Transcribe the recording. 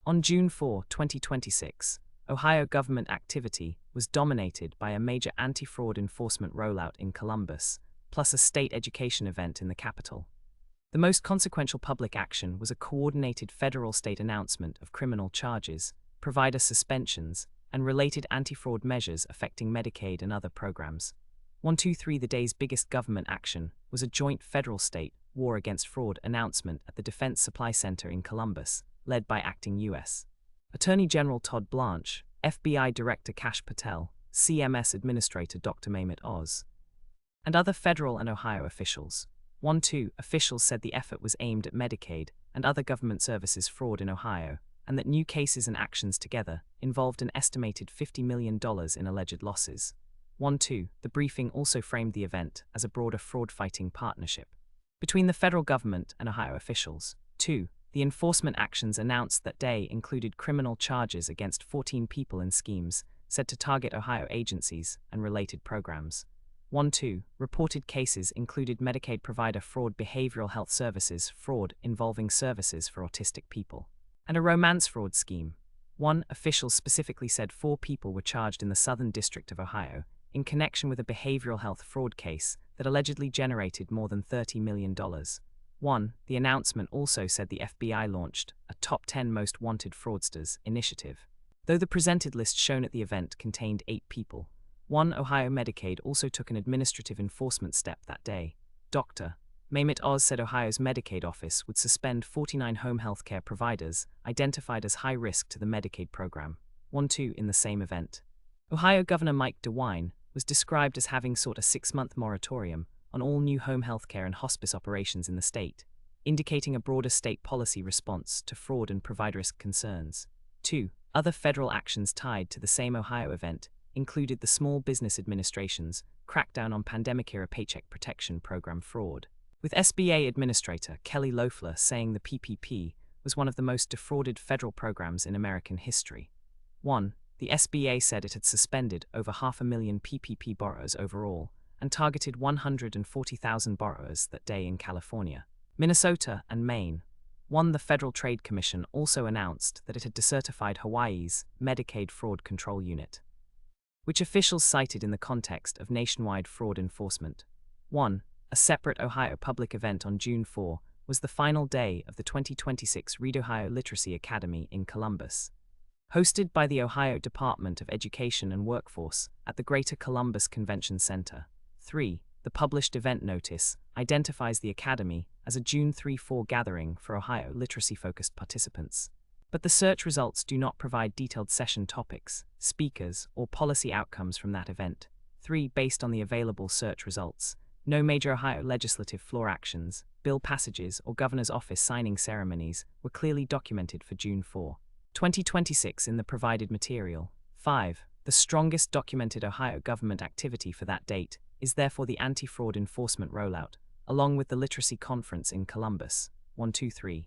On June 4, 2026, Ohio government activity was dominated by a major anti-fraud enforcement rollout in Columbus, plus a state education event in the capital. The most consequential public action was a coordinated federal-state announcement of criminal charges, provider suspensions, and related anti-fraud measures affecting Medicaid and other programs. 123 The day's biggest government action was a joint federal-state war against fraud announcement at the Defense Supply Center in Columbus, led by acting U.S. Attorney General Todd Blanche, FBI Director Kash Patel, CMS Administrator Dr. Mehmet Oz, and other federal and Ohio officials. 1-2 Officials said the effort was aimed at Medicaid and other government services fraud in Ohio, and that new cases and actions together involved an estimated $50 million in alleged losses. 1-2 The briefing also framed the event as a broader fraud-fighting partnership between the federal government and Ohio officials. 2 The enforcement actions announced that day included criminal charges against 14 people in schemes said to target Ohio agencies and related programs. 1-2 Reported cases included Medicaid provider fraud, behavioral health services fraud involving services for autistic people, and a romance fraud scheme. 1 Officials specifically said 4 people were charged in the Southern District of Ohio in connection with a behavioral health fraud case that allegedly generated more than $30 million. 1 The announcement also said the FBI launched a Top 10 Most Wanted Fraudsters initiative, though the presented list shown at the event contained 8 people. 1 Ohio Medicaid also took an administrative enforcement step that day. Dr. Mehmet Oz said Ohio's Medicaid office would suspend 49 home health care providers identified as high risk to the Medicaid program. 1-2 In the same event, Ohio Governor Mike DeWine was described as having sought a 6-month moratorium on all new home health care and hospice operations in the state, indicating a broader state policy response to fraud and provider risk concerns. 2 Other federal actions tied to the same Ohio event included the Small Business Administration's crackdown on pandemic-era Paycheck Protection Program fraud, with SBA Administrator Kelly Loeffler saying the PPP was one of the most defrauded federal programs in American history. 1 The SBA said it had suspended over 500,000 PPP borrowers overall and targeted 140,000 borrowers that day in California, Minnesota, and Maine. 1 The Federal Trade Commission also announced that it had decertified Hawaii's Medicaid Fraud Control Unit, which officials cited in the context of nationwide fraud enforcement. 1 A separate Ohio public event on June 4 was the final day of the 2026 Read Ohio Literacy Academy in Columbus, hosted by the Ohio Department of Education and Workforce at the Greater Columbus Convention Center. 3 The published event notice identifies the Academy as a June 3-4 gathering for Ohio literacy-focused participants, but the search results do not provide detailed session topics, speakers, or policy outcomes from that event. 3 Based on the available search results, no major Ohio legislative floor actions, bill passages, or governor's office signing ceremonies were clearly documented for June 4, 2026 in the provided material. 5 The strongest documented Ohio government activity for that date is therefore the anti-fraud enforcement rollout, along with the literacy conference in Columbus. 1-2-3